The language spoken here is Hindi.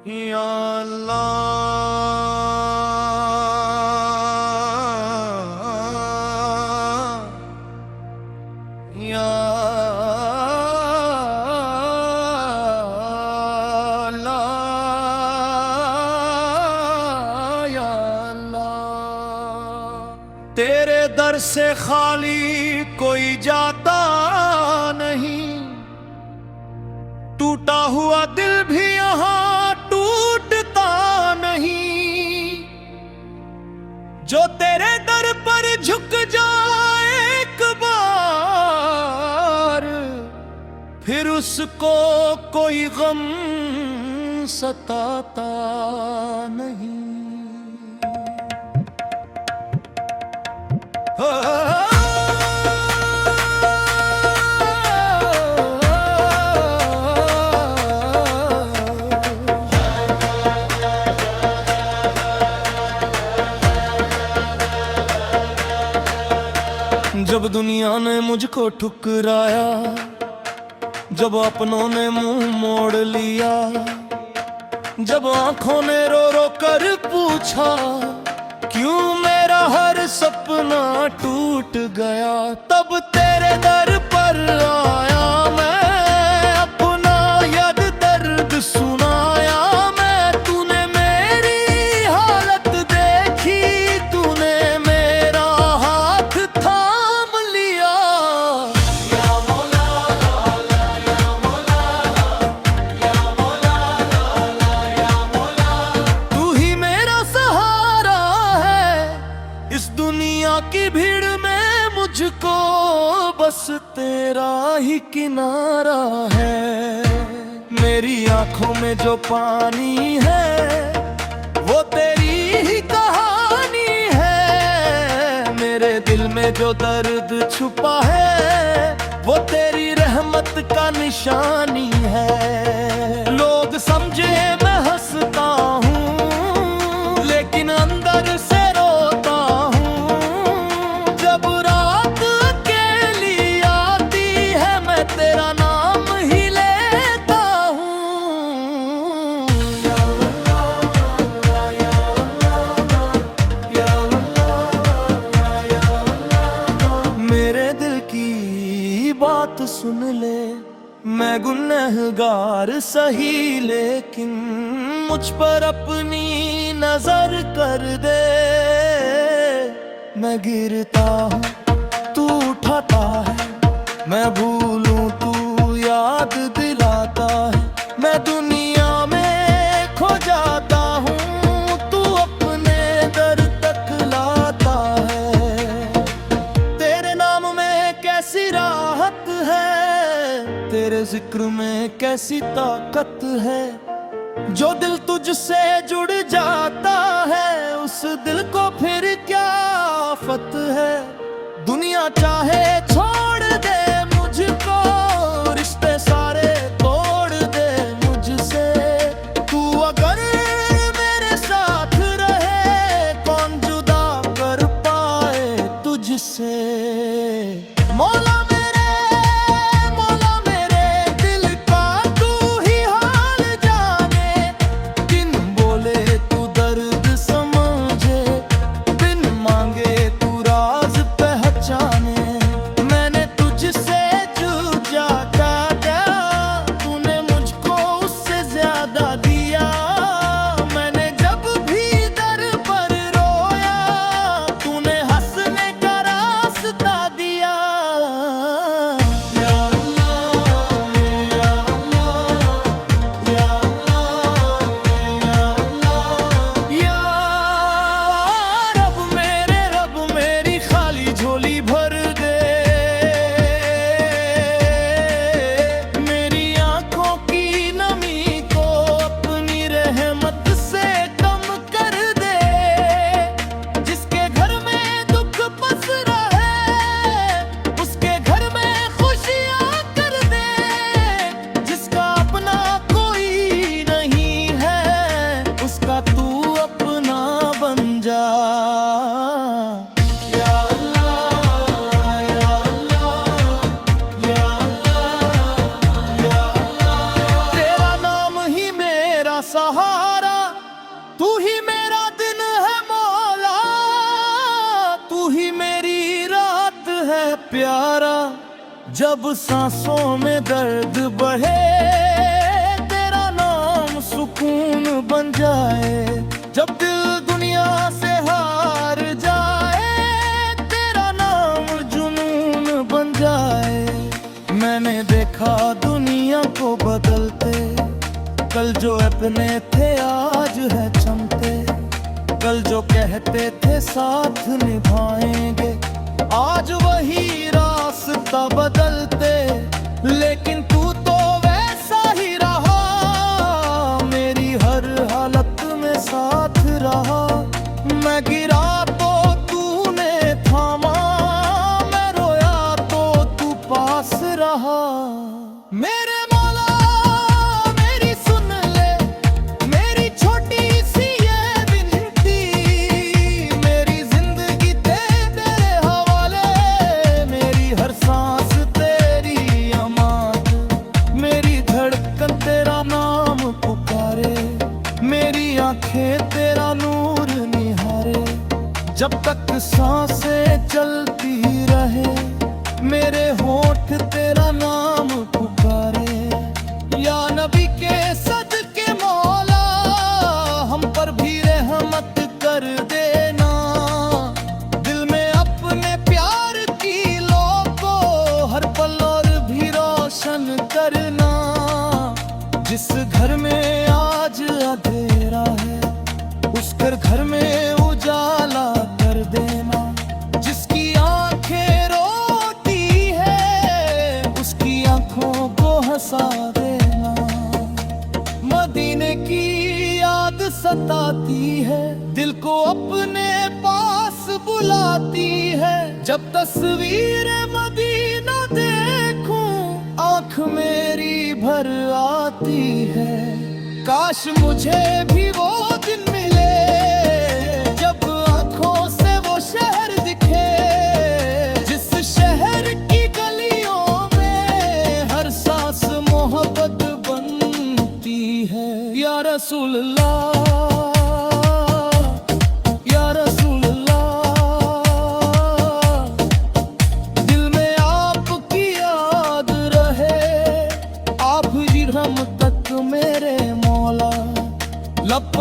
या अल्लाह या अल्लाह या अल्लाह। तेरे दर से खाली कोई जाता नहीं, टूटा हुआ दिल भी यहाँ टूटता नहीं। जो तेरे दर पर झुक जाए एक बार, फिर उसको कोई गम सताता नहीं। जब दुनिया ने मुझको ठुकराया, जब अपनों ने मुंह मोड़ लिया, जब आंखों ने रो रो कर पूछा क्यों मेरा हर सपना टूट गया, तब तेरे दर पर आया मैं, अपना यद दर्द सुनाया मैं। तूने मेरी हालत देखी, तूने मेरा हाथ थाम लिया। या मौला ला या मौला या मौला ला या मौला। तू ही मेरा सहारा है इस दुनिया की भीड़ में, मुझको बस तेरा ही किनारा है। मेरी आंखों में जो पानी है वो तेरी ही कहानी है। मेरे दिल में जो दर्द छुपा है वो तेरी रहमत का निशानी है। लोग समझे मैं हंसता हूँ, लेकिन अंदर से रोता हूँ। जब रात अकेली आती है मैं तेरा नाम ही लेता हूँ। या अल्लाह या अल्लाह या अल्लाह या अल्लाह। मेरे दिल की बात सुन ले, मैं गुनहगार सही, लेकिन मुझ पर अपनी नजर कर दे। मैं गिरता हूँ तू उठाता है, मैं भूलूं तू याद दिलाता है। मैं दुनिया में खो जाता हूँ, तू अपने दर तक लाता है। तेरे नाम में कैसी राहत है, तेरे जिक्र में कैसी ताकत है। जो दिल तुझसे जुड़ जाता है उस दिल को फिर क्या आफत है। दुनिया चाहे छोड़ दे मुझको, रिश्ते सारे तोड़ दे मुझसे, तू अगर मेरे साथ रहे कौन जुदा कर पाए तुझसे। मौला मैंने तुझसे मेरा सहारा, तू ही मेरा दिन है मौला, तू ही मेरी रात है प्यारा। जब सांसों में दर्द बढ़े तेरा नाम सुकून बन जाए, जब दिल दुनिया से हार जाए तेरा नाम जुनून बन जाए। मैंने देखा दुनिया को बदलते, कल जो अपने थे आज है चमते, कल जो कहते थे साथ निभाएंगे आज वही रास्ता बदलते। लेकिन तू तो वैसा ही रहा, मेरी हर हालत में साथ रहा। मैं गिरा तो तूने थामा, मैं रोया तो तू पास रहा। मेरे मौला मेरी सुन ले, मेरी छोटी सी ये विनती, मेरी जिंदगी तेरे हवाले, मेरी हर सांस तेरी अमानत, मेरी धड़कन तेरा नाम पुकारे, मेरी आंखें तेरा नूर निहारे। जब तक सांसें चलती रहे मेरे होठ तेरा नाम पुकारे। या नबी के सदके मौला हम पर भी रहमत कर देना, दिल में अपने प्यार की लो को हर पल और भी रोशन करना। जिस घर में आज अंधेरा है उस घर में उजाला कर देना, जिसकी आंखें रोती है उसकी आंखों को हंसा देना। मदीने की याद सताती है, दिल को अपने पास बुलाती है। जब तस्वीर मदीना देखूं आंख मेरी भर आती है। काश मुझे भी वो दिन मिले जब आंखों से वो शहर दिखे, जिस शहर की गलियों में हर सांस मोहब्बत बनती है। या रसूल अल्लाह, या रसूल अल्लाह, दिल में आपकी याद रहे, आप ही रहमत तक मेरे मौला। लब